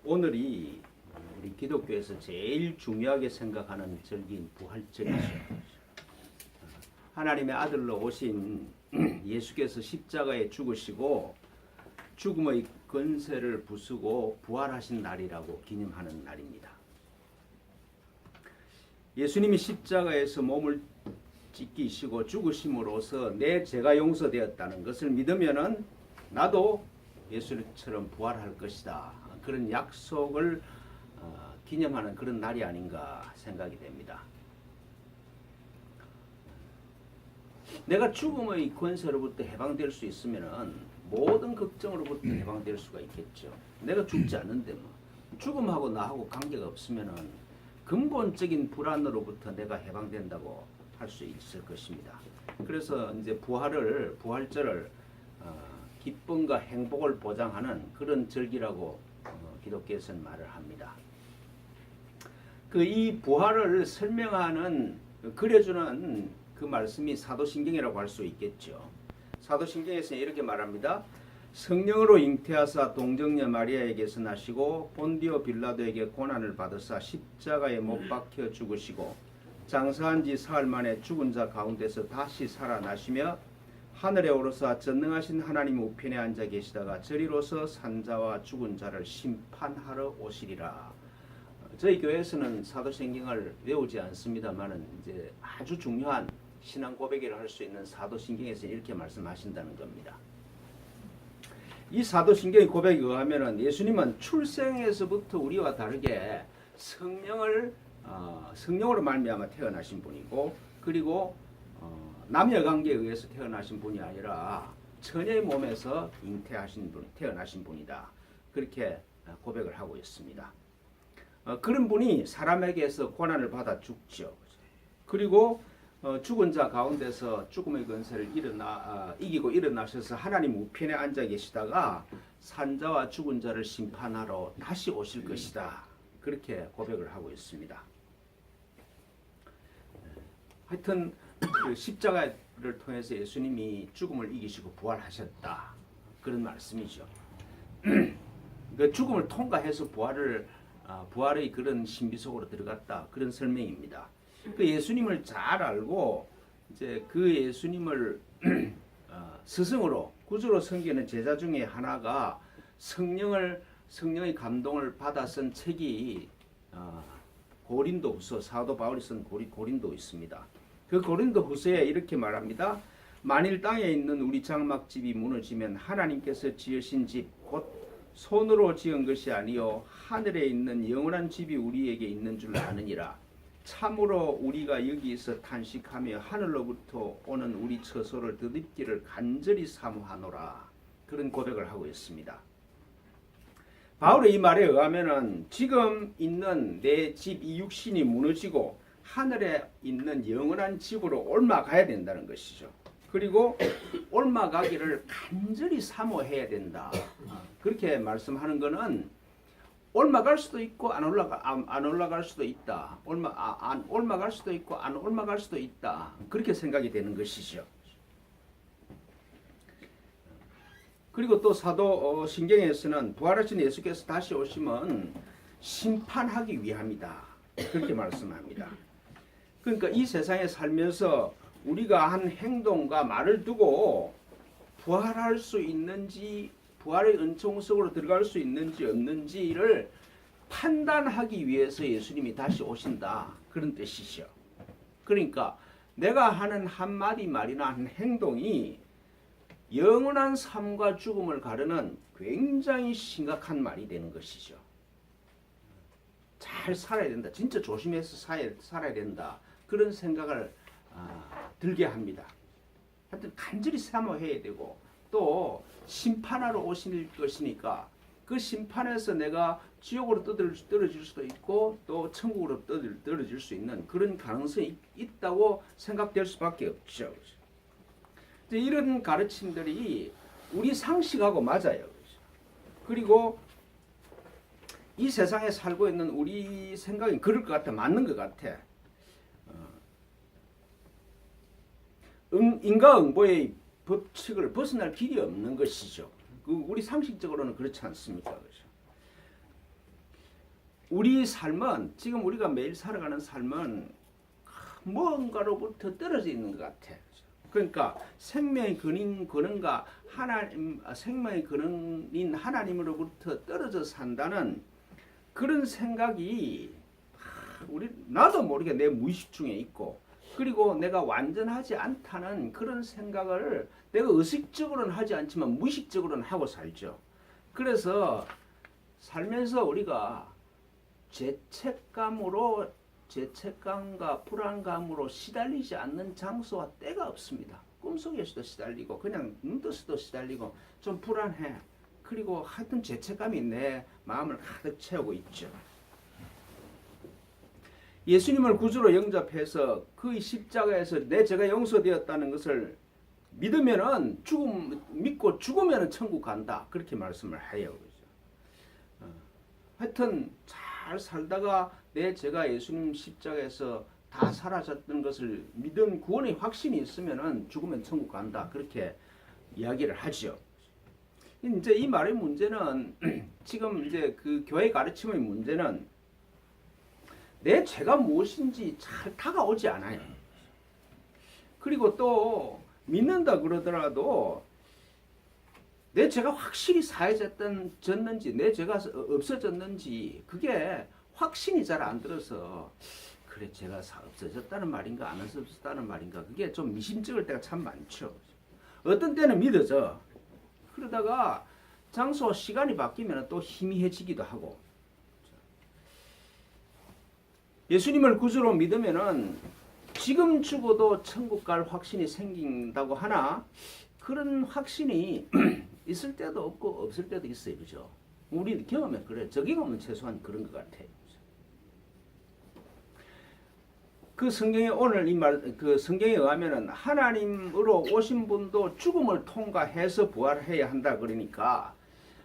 오늘이 우리 기독교에서 제일 중요하게 생각하는 절기인 부활절이죠. 하나님의 아들로 오신 예수께서 십자가에 죽으시고 죽음의 권세를 부수고 부활하신 날이라고 기념하는 날입니다. 예수님이 십자가에서 몸을 찢기시고 죽으심으로써 내 죄가 용서되었다는 것을 믿으면은 나도 예수님처럼 부활할 것이다. 그런 약속을 기념하는 그런 날이 아닌가 생각이 됩니다. 내가 죽음의 권세로부터 해방될 수 있으면은 모든 걱정으로부터 해방될 수가 있겠죠. 내가 죽지 않는데 뭐 죽음하고 나하고 관계가 없으면은 근본적인 불안으로부터 내가 해방된다고 할 수 있을 것입니다. 그래서 이제 부활절을 기쁨과 행복을 보장하는 그런 절기라고 기독교에서는 말을 합니다. 이 부활을 설명하는 그려주는 그 말씀이 사도신경이라고 할 수 있겠죠. 사도신경에서는 이렇게 말합니다. 성령으로 잉태하사 동정녀 마리아에게서 나시고 본디오 빌라도에게 고난을 받으사 십자가에 못 박혀 죽으시고 장사한 지 사흘 만에 죽은 자 가운데서 다시 살아나시며 하늘에 오르사 전능하신 하나님 우편에 앉아 계시다가 저리로서 산자와 죽은 자를 심판하러 오시리라. 저희 교회에서는 사도신경을 외우지 않습니다만은 이제 아주 중요한 신앙 고백을 할 수 있는 사도신경에서 이렇게 말씀하신다는 겁니다. 이 사도신경의 고백에 의하면은 예수님은 출생에서부터 우리와 다르게 성령으로 말미암아 태어나신 분이고, 그리고 남녀 관계에 의해서 태어나신 분이 아니라 처녀의 몸에서 태어나신 분이다. 그렇게 고백을 하고 있습니다. 그런 분이 사람에게서 고난을 받아 죽죠. 그리고 죽은 자 가운데서 죽음의 권세를 이기고 일어나셔서 하나님 우편에 앉아 계시다가 산자와 죽은 자를 심판하러 다시 오실 것이다. 그렇게 고백을 하고 있습니다. 하여튼 그 십자가를 통해서 예수님이 죽음을 이기시고 부활하셨다. 그런 말씀이죠. 그 죽음을 통과해서 부활의 그런 신비 속으로 들어갔다. 그런 설명입니다. 그 예수님을 잘 알고 이제 그 예수님을 스승으로 구주로 섬기는 제자 중에 하나가 성령의 감동을 받아 쓴 책이 고린도후서, 사도 바울이 쓴 고린도 있습니다. 그 고린도후서에 이렇게 말합니다. 만일 땅에 있는 우리 장막집이 무너지면 하나님께서 지으신 집 곧 손으로 지은 것이 아니요 하늘에 있는 영원한 집이 우리에게 있는 줄 아느니라. 참으로 우리가 여기서 탄식하며 하늘로부터 오는 우리 처소를 드립기를 간절히 사모하노라. 그런 고백을 하고 있습니다. 바울의 이 말에 의하면은 지금 있는 내 집, 이 육신이 무너지고 하늘에 있는 영원한 집으로 옮아가야 된다는 것이죠. 그리고 옮아가기를 간절히 사모해야 된다. 그렇게 말씀하는 것은 올라갈 수도 있고 안 올라갈 수도 있다. 올라갈 수도 있고 안 올라갈 수도 있다. 그렇게 생각이 되는 것이죠. 그리고 또 사도신경에서는 부활하신 예수께서 다시 오시면 심판하기 위함이다. 그렇게 말씀합니다. 그러니까 이 세상에 살면서 우리가 한 행동과 말을 두고 부활할 수 있는지, 부활의 은총 속으로 들어갈 수 있는지 없는지를 판단하기 위해서 예수님이 다시 오신다. 그런 뜻이죠. 그러니까 내가 하는 한마디 말이나 한 행동이 영원한 삶과 죽음을 가르는 굉장히 심각한 말이 되는 것이죠. 잘 살아야 된다. 진짜 조심해서 살아야 된다. 그런 생각을 들게 합니다. 하여튼 간절히 사모해야 되고 또 심판하러 오실 것이니까 그 심판에서 내가 지옥으로 떨어질 수도 있고 또 천국으로 떨어질 수 있는 그런 가능성이 있다고 생각될 수밖에 없죠. 이런 가르침들이 우리 상식하고 맞아요. 그리고 이 세상에 살고 있는 우리 생각이 그럴 것 같아. 맞는 것 같아. 인과응보의 법칙을 벗어날 길이 없는 것이죠. 우리 상식적으로는 그렇지 않습니까? 그렇죠? 우리 삶은 지금 우리가 매일 살아가는 삶은 뭔가로부터 떨어져 있는 것 같아. 그러니까 생명의 근원과 하나님, 생명의 근원인 하나님으로부터 떨어져 산다는 그런 생각이 나도 모르게 내 무의식 중에 있고, 그리고 내가 완전하지 않다는 그런 생각을 내가 의식적으로는 하지 않지만 무의식적으로는 하고 살죠. 그래서 살면서 우리가 죄책감과 불안감으로 시달리지 않는 장소와 때가 없습니다. 꿈속에서도 시달리고 그냥 눈뜨서도 시달리고 좀 불안해. 그리고 하여튼 죄책감이 내 마음을 가득 채우고 있죠. 예수님을 구주로 영접해서 그의 십자가에서 내 죄가 용서되었다는 것을 믿으면은 믿고 죽으면은 천국 간다. 그렇게 말씀을 해요. 하여튼 잘 살다가 내 죄가 예수님 십자가에서 다 사라졌던 것을 믿은 구원의 확신이 있으면은 죽으면 천국 간다. 그렇게 이야기를 하죠. 이제 이 말의 문제는 지금 이제 그 교회 가르침의 문제는 내 죄가 무엇인지 잘 다가오지 않아요. 그리고 또 믿는다 그러더라도 내 죄가 확실히 사해졌는지 내 죄가 없어졌는지 그게 확신이 잘 안 들어서 그래 죄가 없어졌다는 말인가 안 없어졌다는 말인가 그게 좀 미심쩍을 때가 참 많죠. 어떤 때는 믿어져. 그러다가 장소 시간이 바뀌면 또 희미해지기도 하고. 예수님을 구주로 믿으면은 지금 죽어도 천국 갈 확신이 생긴다고 하나 그런 확신이 있을 때도 없고 없을 때도 있어요. 그죠? 우리 경험에 그래. 저 경험은 최소한 그런 것 같아요. 그 성경에 오늘 그 성경에 의하면은 하나님으로 오신 분도 죽음을 통과해서 부활해야 한다 그러니까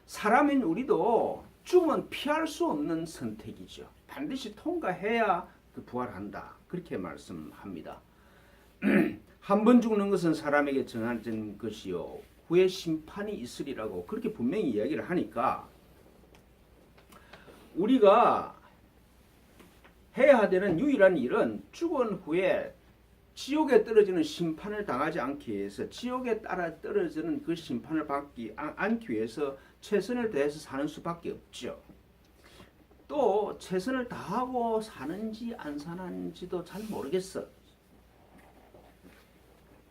사람인 우리도 죽음은 피할 수 없는 선택이죠. 반드시 통과해야 부활한다. 그렇게 말씀합니다. 한 번 죽는 것은 사람에게 정해진 것이요 후에 심판이 있으리라고 그렇게 분명히 이야기를 하니까 우리가 해야 되는 유일한 일은 죽은 후에 지옥에 떨어지는 심판을 당하지 않기 위해서 지옥에 따라 떨어지는 그 심판을 받지 않기 위해서 최선을 다해서 사는 수밖에 없죠. 또 최선을 다하고 사는지 안 사는지도 잘 모르겠어.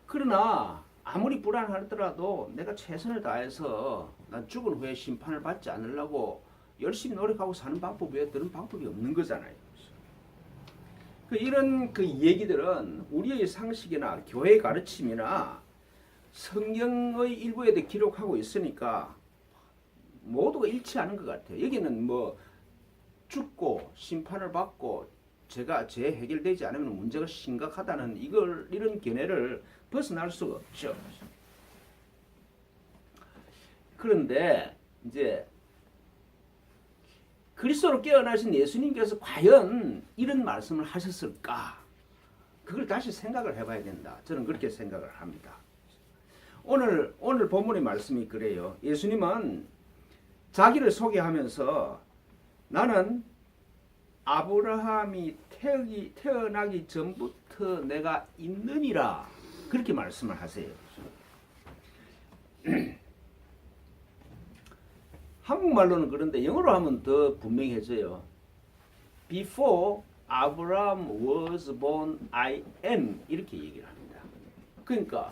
그러나 아무리 불안하더라도 내가 최선을 다해서 난 죽은 후에 심판을 받지 않으려고 열심히 노력하고 사는 방법 외에 다른 방법이 없는 거잖아요. 이런 그 얘기들은 우리의 상식이나 교회 가르침이나 성경의 일부에도 기록하고 있으니까 모두가 일치하는 것 같아요. 여기는 뭐 죽고 심판을 받고 죄 해결되지 않으면 문제가 심각하다는 이런 견해를 벗어날 수가 없죠. 그런데 이제 그리스도로 깨어나신 예수님께서 과연 이런 말씀을 하셨을까? 그걸 다시 생각을 해봐야 된다. 저는 그렇게 생각을 합니다. 오늘 본문의 말씀이 그래요. 예수님은 자기를 소개하면서 나는 아브라함이 태어나기 전부터 내가 있느니라 그렇게 말씀을 하세요. 한국말로는 그런데 영어로 하면 더 분명해져요. Before Abraham was born, I am 이렇게 얘기를 합니다. 그러니까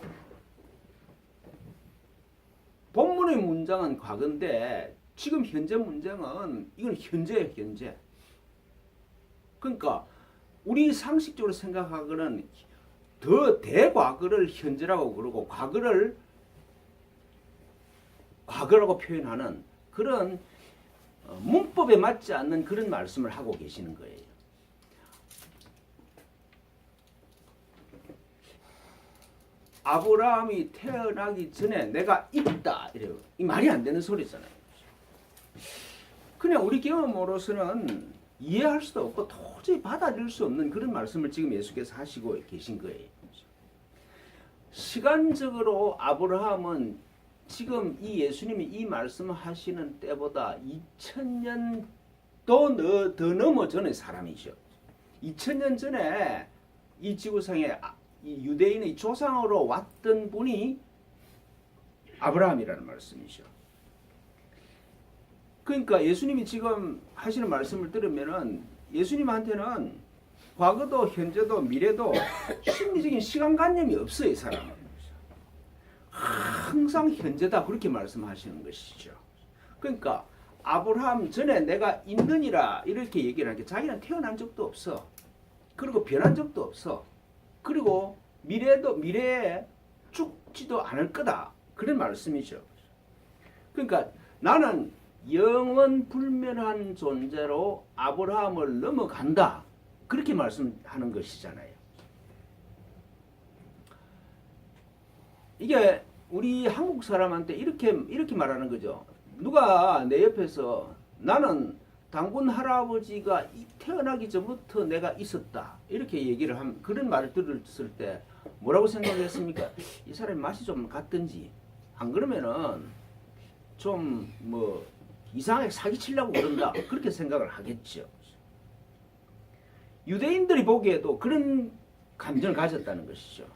본문의 문장은 과거인데 지금 현재 문장은 이건 현재예요. 현재. 그러니까 우리 상식적으로 생각하고는 더 대과거를 현재라고 그러고 과거를 과거라고 표현하는 그런 문법에 맞지 않는 그런 말씀을 하고 계시는 거예요. 아브라함이 태어나기 전에 내가 있다 이래요. 이 말이 안 되는 소리잖아요. 그냥 우리 경험으로서는 이해할 수도 없고 도저히 받아들일 수 없는 그런 말씀을 지금 예수께서 하시고 계신 거예요. 시간적으로 아브라함은 지금 이 예수님이 이 말씀을 하시는 때보다 2000년 또 더 넘어전의 사람이죠. 2000년 전에 이 지구상에 이 유대인의 조상으로 왔던 분이 아브라함이라는 말씀이죠. 그러니까 예수님이 지금 하시는 말씀을 들으면은 예수님한테는 과거도 현재도 미래도 심리적인 시간관념이 없어요. 이 사람은. 항상 현재다 그렇게 말씀하시는 것이죠. 그러니까 아브라함 전에 내가 있느니라 이렇게 얘기를 하는 게 자기는 태어난 적도 없어. 그리고 변한 적도 없어. 그리고 미래에 죽지도 않을 거다. 그런 말씀이죠. 그러니까 나는 영원 불멸한 존재로 아브라함을 넘어간다. 그렇게 말씀하는 것이잖아요. 이게 우리 한국 사람한테 이렇게 말하는 거죠. 누가 내 옆에서 나는 단군 할아버지가 태어나기 전부터 내가 있었다. 이렇게 얘기를 그런 말을 들었을 때 뭐라고 생각했습니까? 이 사람이 맛이 좀 갔든지 안 그러면은 좀 뭐 이상하게 사기치려고 그런다. 그렇게 생각을 하겠죠. 유대인들이 보기에도 그런 감정을 가졌다는 것이죠.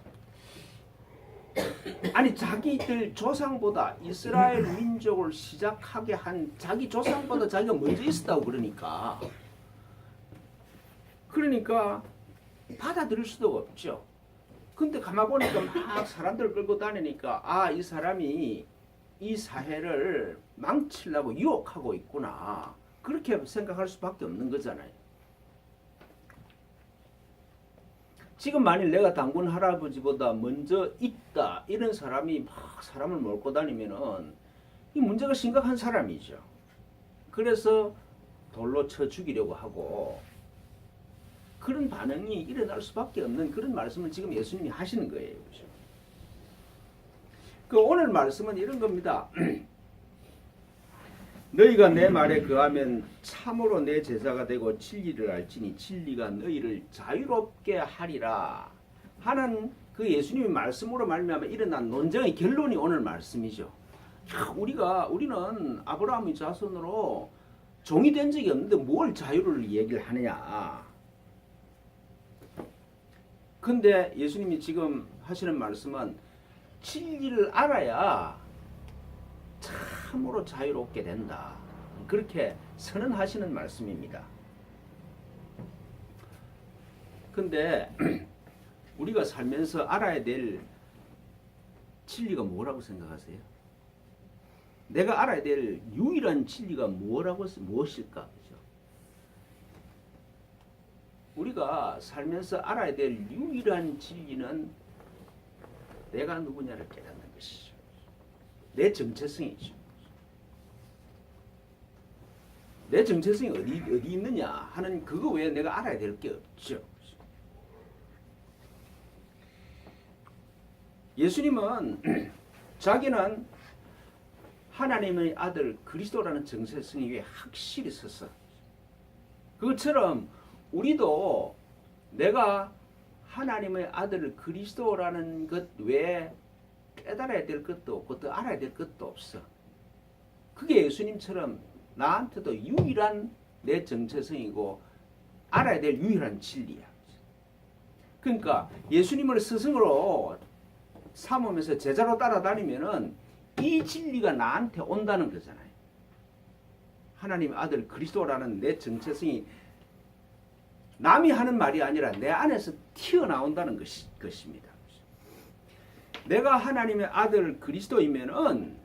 아니 자기들 조상보다 이스라엘 민족을 시작하게 한 자기 조상보다 자기가 먼저 있었다고 그러니까 받아들일 수도 없죠. 근데 가만 보니까 막 사람들 끌고 다니니까 이 사람이 이 사회를 망치려고 유혹하고 있구나. 그렇게 생각할 수밖에 없는 거잖아요. 지금 만일 내가 단군 할아버지보다 먼저 있다 이런 사람이 막 사람을 몰고 다니면은 이 문제가 심각한 사람이죠. 그래서 돌로 쳐 죽이려고 하고 그런 반응이 일어날 수밖에 없는 그런 말씀을 지금 예수님이 하시는 거예요. 그렇죠? 그 오늘 말씀은 이런 겁니다. 너희가 내 말에 거하면 참으로 내 제자가 되고 진리를 알지니 진리가 너희를 자유롭게 하리라 하는 그 예수님의 말씀으로 말미암아 일어난 논쟁의 결론이 오늘 말씀이죠. 우리는 아브라함의 자손으로 종이 된 적이 없는데 뭘 자유를 얘기를 하느냐. 근데 예수님이 지금 하시는 말씀은 진리를 알아야 참으로 자유롭게 된다. 그렇게 선언하시는 말씀입니다. 근데 우리가 살면서 알아야 될 진리가 뭐라고 생각하세요? 내가 알아야 될 유일한 진리가 무엇일까? 그죠? 우리가 살면서 알아야 될 유일한 진리는 내가 누구냐를 깨닫는 것이죠. 내 정체성이죠. 내 정체성이 어디 있느냐 하는 그거 외에 내가 알아야 될 게 없죠. 예수님은 자기는 하나님의 아들 그리스도라는 정체성이 위에 확실히 섰어. 그것처럼 우리도 내가 하나님의 아들 그리스도라는 것 외에 깨달아야 될 것도 없고 또 알아야 될 것도 없어. 그게 예수님처럼 나한테도 유일한 내 정체성이고 알아야 될 유일한 진리야. 그러니까 예수님을 스승으로 삼으면서 제자로 따라다니면은 이 진리가 나한테 온다는 거잖아요. 하나님의 아들 그리스도라는 내 정체성이 남이 하는 말이 아니라 내 안에서 튀어나온다는 것입니다. 내가 하나님의 아들 그리스도이면은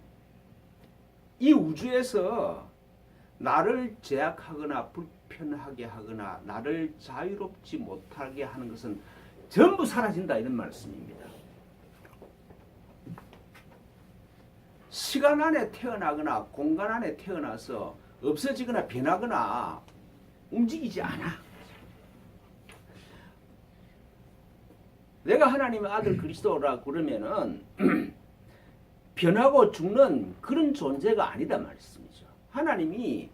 이 우주에서 나를 제약하거나 불편하게 하거나 나를 자유롭지 못하게 하는 것은 전부 사라진다 이런 말씀입니다. 시간 안에 태어나거나 공간 안에 태어나서 없어지거나 변하거나 움직이지 않아. 내가 하나님의 아들 그리스도라 그러면은 변하고 죽는 그런 존재가 아니다 말씀이죠. 하나님이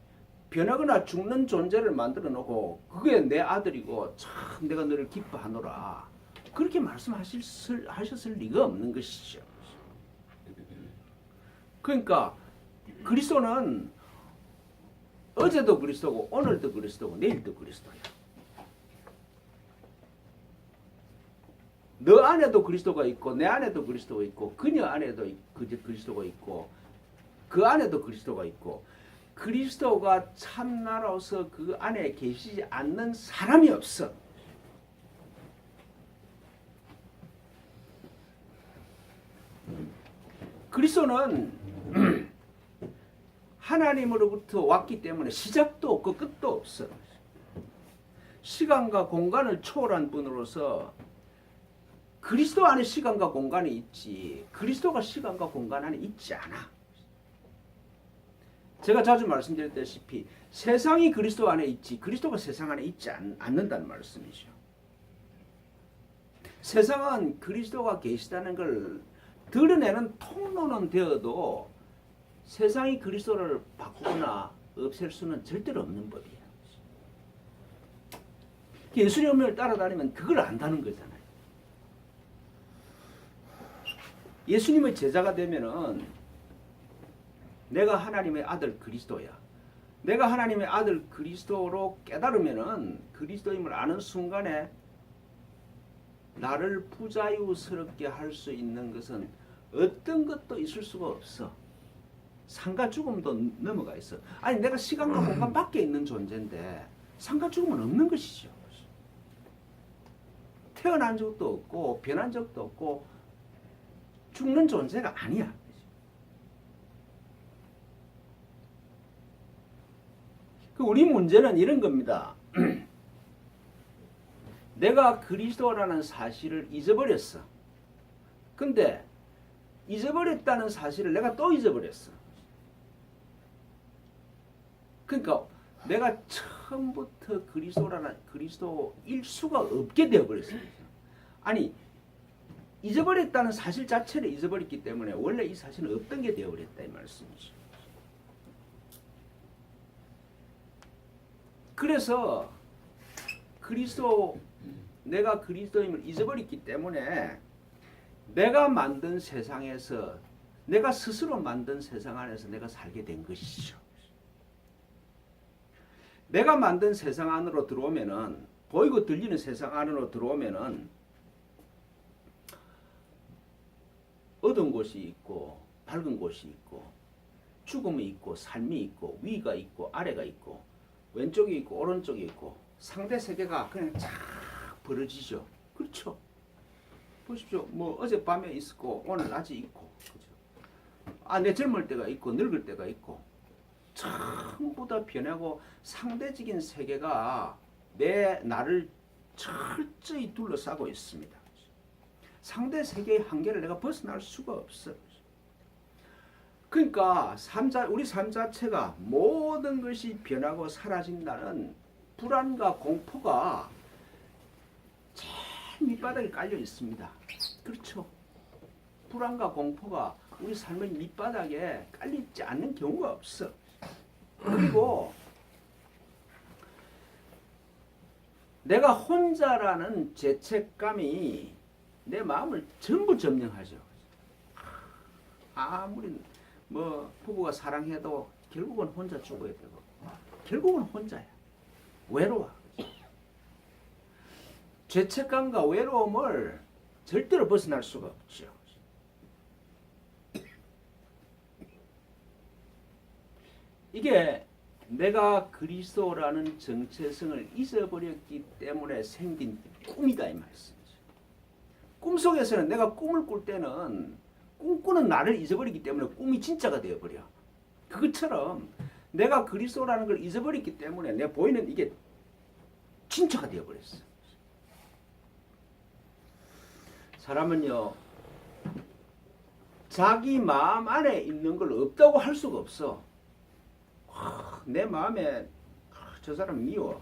변하거나 죽는 존재를 만들어 놓고 그게 내 아들이고 참 내가 너를 기뻐하노라. 그렇게 말씀하셨을 리가 없는 것이죠. 그러니까 그리스도는 어제도 그리스도고 오늘도 그리스도고 내일도 그리스도야. 너 안에도 그리스도가 있고 내 안에도 그리스도가 있고 그녀 안에도 그리스도가 있고 그 안에도 그리스도가 있고 그리스도가 참나로서 그 안에 계시지 않는 사람이 없어. 그리스도는 하나님으로부터 왔기 때문에 시작도 없고 끝도 없어. 시간과 공간을 초월한 분으로서 그리스도 안에 시간과 공간이 있지 그리스도가 시간과 공간 안에 있지 않아. 제가 자주 말씀드렸다시피 세상이 그리스도 안에 있지 그리스도가 세상 안에 있지 않는다는 말씀이죠. 세상은 그리스도가 계시다는 걸 드러내는 통로는 되어도 세상이 그리스도를 바꾸거나 없앨 수는 절대로 없는 법이에요. 예수님을 따라다니면 그걸 안다는 거잖아요. 예수님의 제자가 되면은 내가 하나님의 아들 그리스도야. 내가 하나님의 아들 그리스도로 깨달으면은 그리스도임을 아는 순간에 나를 부자유스럽게 할 수 있는 것은 어떤 것도 있을 수가 없어. 삶과 죽음도 넘어가 있어. 아니 내가 시간과 공간 밖에 있는 존재인데 삶과 죽음은 없는 것이죠. 태어난 적도 없고 변한 적도 없고 죽는 존재가 아니야. 우리 문제는 이런 겁니다. 내가 그리스도라는 사실을 잊어버렸어. 근데 잊어버렸다는 사실을 내가 또 잊어버렸어. 그러니까 내가 처음부터 그리스도일 수가 없게 되어버렸어요. 아니 잊어버렸다는 사실 자체를 잊어버렸기 때문에 원래 이 사실은 없던 게 되어버렸다 이 말씀이죠. 그래서 내가 그리스도임을 잊어버렸기 때문에 내가 만든 세상에서 내가 스스로 만든 세상 안에서 내가 살게 된 것이죠. 내가 만든 세상 안으로 들어오면은 보이고 들리는 세상 안으로 들어오면은 어두운 곳이 있고 밝은 곳이 있고 죽음이 있고 삶이 있고 위가 있고 아래가 있고 왼쪽이 있고 오른쪽이 있고 상대 세계가 그냥 쫙 벌어지죠. 그렇죠? 보십시오. 뭐 어젯밤에 있었고 오늘 낮에 있고 그죠? 내 젊을 때가 있고 늙을 때가 있고 전부 다 변하고 상대적인 세계가 나를 철저히 둘러싸고 있습니다. 상대 세계의 한계를 내가 벗어날 수가 없어. 그러니까 우리 삶 자체가 모든 것이 변하고 사라진다는 불안과 공포가 제일 밑바닥에 깔려 있습니다. 그렇죠? 불안과 공포가 우리 삶의 밑바닥에 깔리지 않는 경우가 없어. 그리고 내가 혼자라는 죄책감이 내 마음을 전부 점령하죠. 아무리 부부가 사랑해도 결국은 혼자 죽어야 되고 결국은 혼자야. 외로워. 죄책감과 외로움을 절대로 벗어날 수가 없죠. 이게 내가 그리스도라는 정체성을 잊어버렸기 때문에 생긴 꿈이다 이 말씀이죠. 꿈속에서는 내가 꿈을 꿀 때는 꿈꾸는 나를 잊어버리기 때문에 꿈이 진짜가 되어버려. 그것처럼 내가 그리스도라는 걸 잊어버렸기 때문에 내 보이는 이게 진짜가 되어버렸어. 사람은요 자기 마음 안에 있는 걸 없다고 할 수가 없어. 내 마음에 저 사람 미워.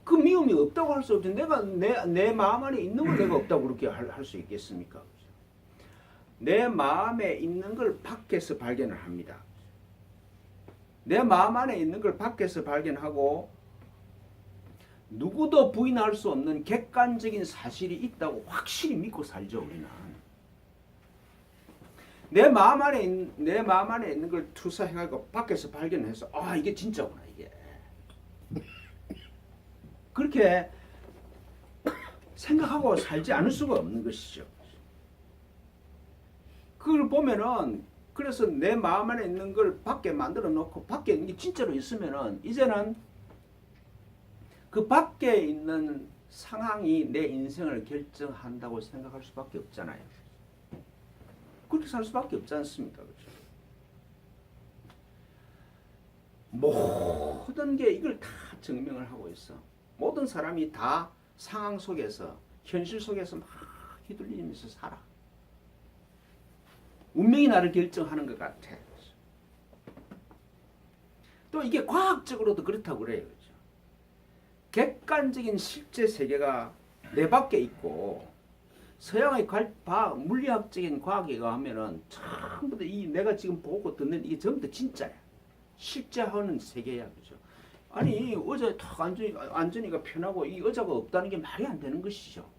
그 미움이 없다고 할 수 없지. 내가 내 마음 안에 있는 걸 내가 없다고 그렇게 할 수 있겠습니까? 내 마음에 있는 걸 밖에서 발견을 합니다. 내 마음 안에 있는 걸 밖에서 발견하고 누구도 부인할 수 없는 객관적인 사실이 있다고 확실히 믿고 살죠. 우리는 내 마음 안에 있는 걸 투사해가지고 밖에서 발견해서 아 이게 진짜구나 이게. 그렇게 생각하고 살지 않을 수가 없는 것이죠. 그걸 보면은 그래서 내 마음 안에 있는 걸 밖에 만들어 놓고 밖에 있는 게 진짜로 있으면은 이제는 그 밖에 있는 상황이 내 인생을 결정한다고 생각할 수밖에 없잖아요. 그렇게 살 수밖에 없지 않습니까? 그렇죠? 모든 게 이걸 다 증명을 하고 있어. 모든 사람이 다 상황 속에서 현실 속에서 막 휘둘리면서 살아. 운명이 나를 결정하는 것 같아. 또 이게 과학적으로도 그렇다고 그래요. 그렇죠? 객관적인 실제 세계가 내 밖에 있고 서양의 물리학적인 과학에 의하면은 전부 다 이 내가 지금 보고 듣는 이게 전부 다 진짜야. 실제 하는 세계야. 그죠? 아니 의자에 탁 앉으니까 편하고 이 의자가 없다는 게 말이 안 되는 것이죠.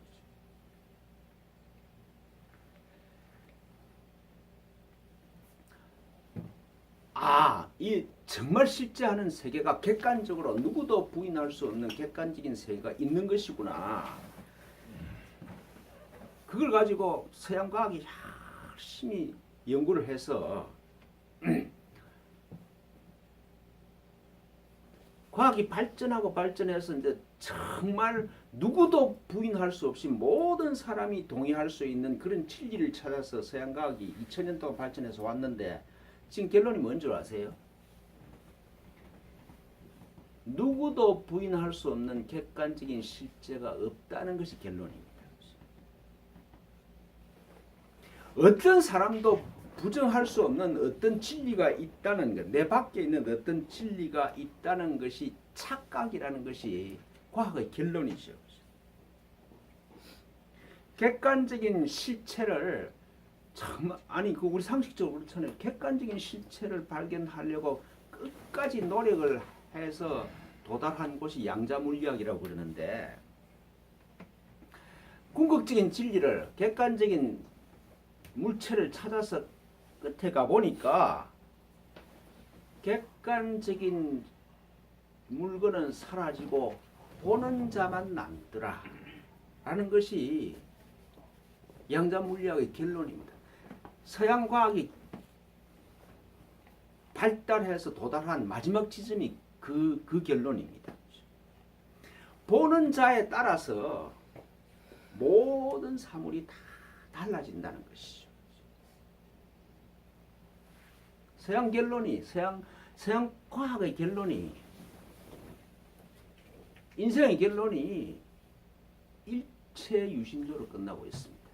이 정말 실제 하는 세계가 객관적으로 누구도 부인할 수 없는 객관적인 세계가 있는 것이구나. 그걸 가지고 서양 과학이 열심히 연구를 해서 과학이 발전해서 이제 정말 누구도 부인할 수 없이 모든 사람이 동의할 수 있는 그런 진리를 찾아서 서양 과학이 2000년 동안 발전해서 왔는데 지금 결론이 뭔 줄 아세요? 누구도 부인할 수 없는 객관적인 실제가 없다는 것이 결론입니다. 어떤 사람도 부정할 수 없는 어떤 진리가 있다는 것, 내 밖에 있는 어떤 진리가 있다는 것이 착각이라는 것이 과학의 결론이죠. 객관적인 실체를 정말 그 우리 상식적으로 그렇잖아요. 객관적인 실체를 발견하려고 끝까지 노력을 해서 도달한 곳이 양자물리학이라고 그러는데 궁극적인 진리를 객관적인 물체를 찾아서 끝에 가보니까 객관적인 물건은 사라지고 보는 자만 남더라 라는 것이 양자물리학의 결론입니다. 서양 과학이 발달해서 도달한 마지막 지점이 그 결론입니다. 보는 자에 따라서 모든 사물이 다 달라진다는 것이죠. 서양 과학의 결론이, 인생의 결론이 일체 유심조로 끝나고 있습니다.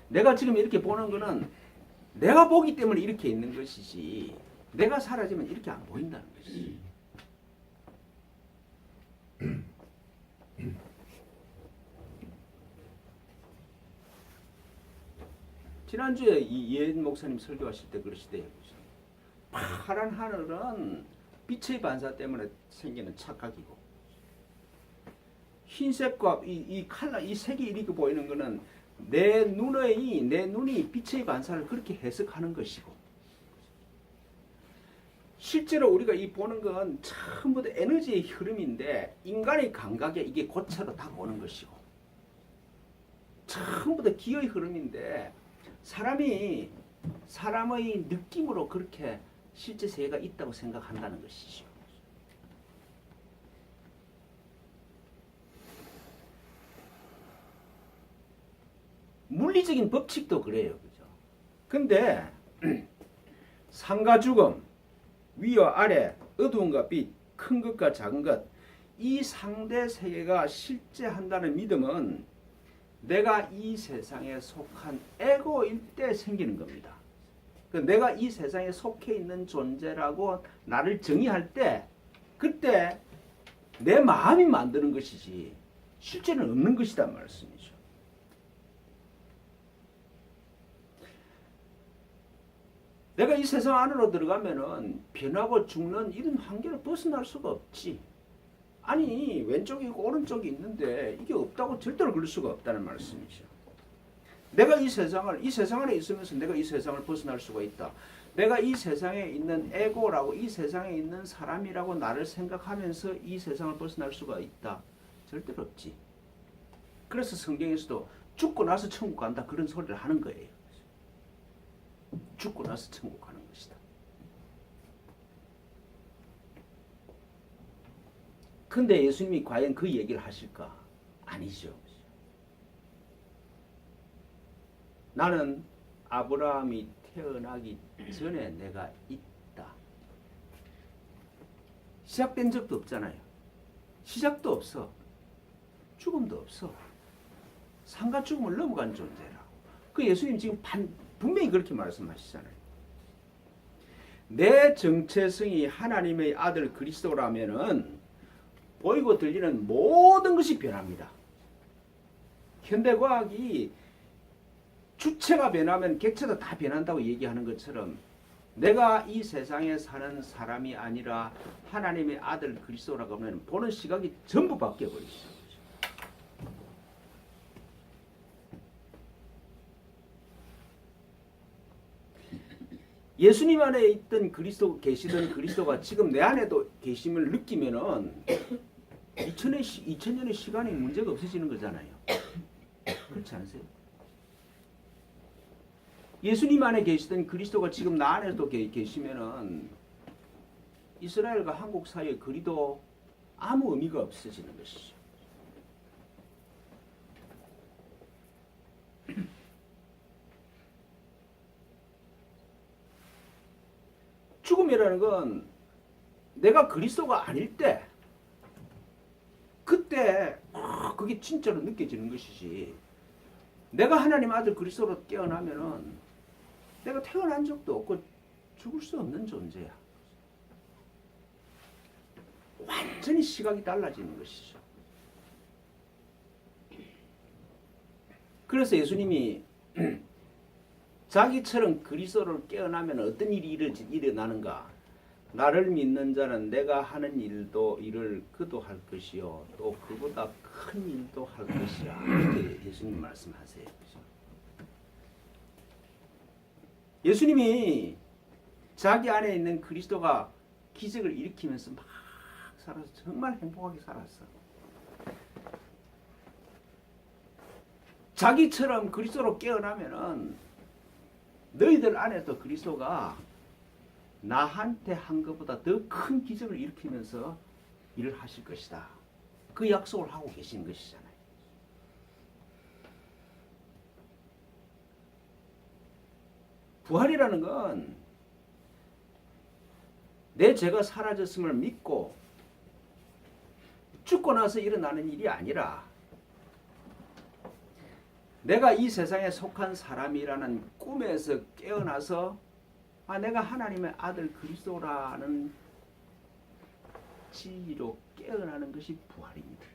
내가 지금 이렇게 보는 거는 내가 보기 때문에 이렇게 있는 것이지 내가 사라지면 이렇게 안 보인다는 것이지. 지난주에 이예인 목사님 설교하실 때 그러시대요. 파란 하늘은 빛의 반사 때문에 생기는 착각이고 흰색과 이 칼라 이 색이 이렇게 보이는 거는 내 눈이 빛의 반사를 그렇게 해석하는 것이고 실제로 우리가 이 보는 건 전부 다 에너지의 흐름인데 인간의 감각에 이게 고차로 다가오는 것이고 전부 다 기의 흐름인데 사람의 느낌으로 그렇게 실제 세계가 있다고 생각한다는 것이죠. 물리적인 법칙도 그래요. 그죠? 근데 상과 죽음, 위와 아래, 어두움과 빛, 큰 것과 작은 것, 이 상대 세계가 실제한다는 믿음은 내가 이 세상에 속한 에고일 때 생기는 겁니다. 내가 이 세상에 속해 있는 존재라고 나를 정의할 때 그때 내 마음이 만드는 것이지 실제는 없는 것이다 말씀이죠. 내가 이 세상 안으로 들어가면은 변하고 죽는 이런 한계를 벗어날 수가 없지. 아니 왼쪽이 있고 오른쪽이 있는데 이게 없다고 절대로 그럴 수가 없다는 말씀이죠. 내가 이 세상 안에 있으면서 내가 이 세상을 벗어날 수가 있다. 내가 이 세상에 있는 에고라고 이 세상에 있는 사람이라고 나를 생각하면서 이 세상을 벗어날 수가 있다. 절대로 없지. 그래서 성경에서도 죽고 나서 천국 간다 그런 소리를 하는 거예요. 죽고 나서 천국 가는 것이다. 근데 예수님이 과연 그 얘기를 하실까? 아니죠. 나는 아브라함이 태어나기 전에 내가 있다. 시작된 적도 없잖아요. 시작도 없어. 죽음도 없어. 상과 죽음을 넘어간 존재라. 그 예수님 지금 분명히 그렇게 말씀하시잖아요. 내 정체성이 하나님의 아들 그리스도라면은 보이고 들리는 모든 것이 변합니다. 현대과학이 주체가 변하면 객체도 다 변한다고 얘기하는 것처럼 내가 이 세상에 사는 사람이 아니라 하나님의 아들 그리스도라고 하면 보는 시각이 전부 바뀌어버리죠. 예수님 안에 있던 그리스도 계시던 그리스도가 지금 내 안에도 계심을 느끼면은 2000년의 시간이 문제가 없어지는 거잖아요. 그렇지 않으세요? 예수님 안에 계시던 그리스도가 지금 나 안에도 계시면은 이스라엘과 한국 사이의 거리도 아무 의미가 없어지는 것이죠. 죽음이라는 건 내가 그리스도가 아닐 때 그때 그게 진짜로 느껴지는 것이지. 내가 하나님 아들 그리스도로 깨어나면은 내가 태어난 적도 없고 죽을 수 없는 존재야. 완전히 시각이 달라지는 것이죠. 그래서 예수님이 자기처럼 그리스도를 깨어나면 어떤 일이 일어나는가? 나를 믿는 자는 내가 하는 일을 그도 할 것이요 또 그보다 큰 일도 할 것이야. 이렇게 예수님 말씀하세요. 예수님이 자기 안에 있는 그리스도가 기적을 일으키면서 막 살아서 정말 행복하게 살았어. 자기처럼 그리스도로 깨어나면은 너희들 안에도 그리스도가 나한테 한 것보다 더 큰 기적을 일으키면서 일을 하실 것이다. 그 약속을 하고 계신 것이잖아요. 부활이라는 건 내 죄가 사라졌음을 믿고 죽고 나서 일어나는 일이 아니라 내가 이 세상에 속한 사람이라는 꿈에서 깨어나서 내가 하나님의 아들 그리스도라는 진리로 깨어나는 것이 부활입니다.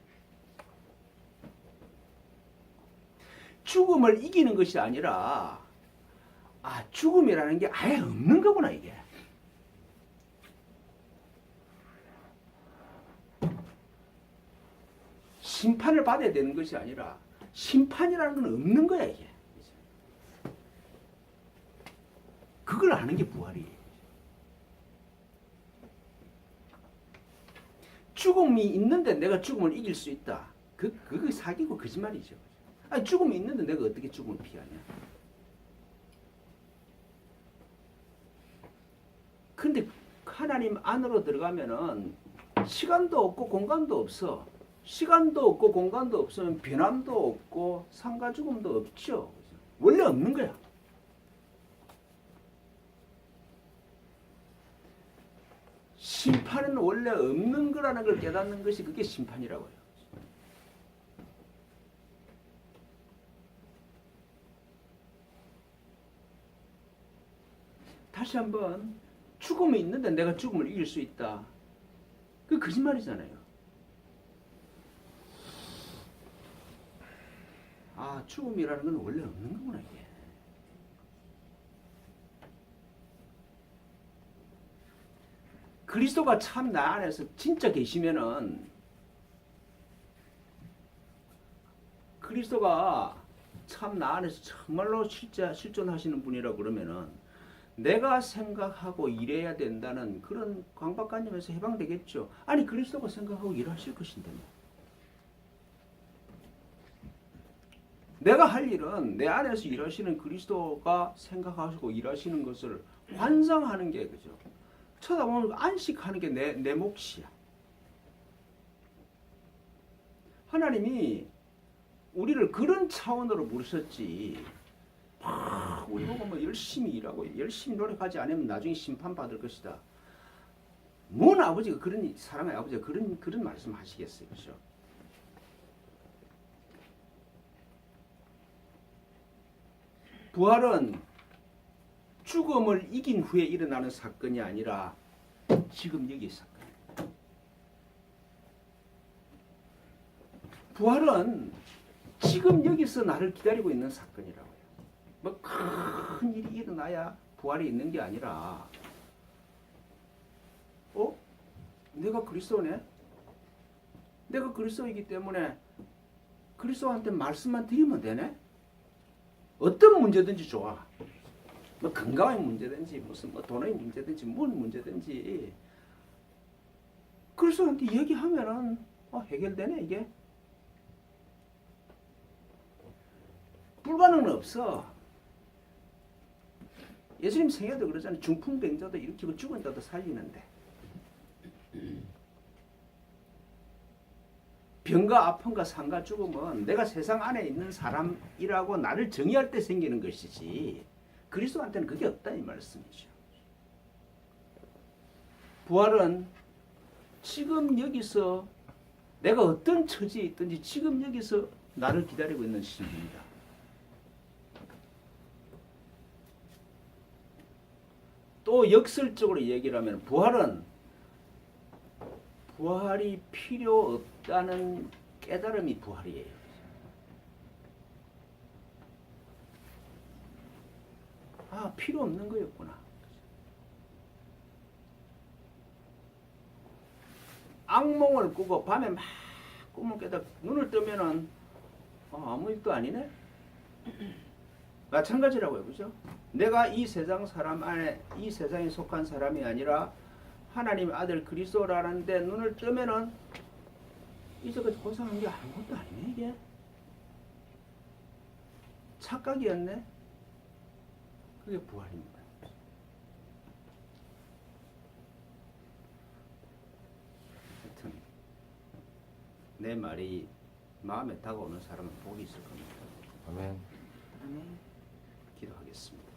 죽음을 이기는 것이 아니라 죽음이라는 게 아예 없는 거구나 이게. 심판을 받아야 되는 것이 아니라 심판이라는 건 없는 거야 이게. 그걸 아는 게 부활이에요. 죽음이 있는데 내가 죽음을 이길 수 있다. 그거 사기고 거짓말이죠. 아니, 죽음이 있는데 내가 어떻게 죽음을 피하냐. 근데 하나님 안으로 들어가면은 시간도 없고 공간도 없어. 시간도 없고 공간도 없으면 변함도 없고 삶과 죽음도 없죠. 원래 없는 거야. 심판은 원래 없는 거라는 걸 깨닫는 것이 그게 심판이라고 해요. 다시 한번 죽음이 있는데 내가 죽음을 이길 수 있다. 그 거짓말이잖아요. 죽음이라는 건 원래 없는 거구나 이게. 그리스도가 참 나 안에서 진짜 계시면은 그리스도가 참 나 안에서 정말로 실존하시는 분이라 그러면은 내가 생각하고 일해야 된다는 그런 강박관념에서 해방되겠죠. 아니 그리스도가 생각하고 일하실 것인데 뭐. 내가 할 일은 내 안에서 일하시는 그리스도가 생각하시고 일하시는 것을 환상하는 게 그죠. 쳐다보면 안식하는 게 내 몫이야. 하나님이 우리를 그런 차원으로 부르셨지. 우리 보고 뭐 열심히 일하고 열심히 노력하지 않으면 나중에 심판받을 것이다. 뭔 아버지가 그런 사람의 아버지가 그런 말씀하시겠어요, 그죠? 부활은 죽음을 이긴 후에 일어나는 사건이 아니라 지금 여기 사건. 부활은 지금 여기서 나를 기다리고 있는 사건이라고요. 뭐 큰 일이 일어나야 부활이 있는 게 아니라, 내가 그리스도네? 내가 그리스도이기 때문에 그리스도한테 말씀만 드리면 되네? 어떤 문제든지 좋아. 뭐 건강의 문제든지 무슨 뭐 돈의 문제든지 뭔 문제든지 그리스도한테 얘기하면은 해결되네 이게. 불가능은 없어. 예수님 생애도 그러잖아요. 중풍병자도 일으키고 죽은 자도 살리는데. 병과 아픔과 상과 죽음은 내가 세상 안에 있는 사람이라고 나를 정의할 때 생기는 것이지 그리스도한테는 그게 없다 이 말씀이죠. 부활은 지금 여기서 내가 어떤 처지에 있든지 지금 여기서 나를 기다리고 있는 신입니다. 또 역설적으로 얘기를 하면 부활이 필요 없다는 깨달음이 부활이에요. 필요 없는 거였구나. 악몽을 꾸고 밤에 막 꿈을 깨다 눈을 뜨면은 아무 일도 아니네. 마찬가지라고요, 그죠? 내가 이 세상 사람 안에 이 세상에 속한 사람이 아니라 하나님 아들 그리스도라는데 눈을 뜨면은 이제까지 고생한 게 아무것도 아니네 이게. 착각이었네. 그게 부활입니다. 하여튼 내 말이 마음에 다가오는 사람은 복이 있을 겁니다. 아멘. 아멘. 기도하겠습니다.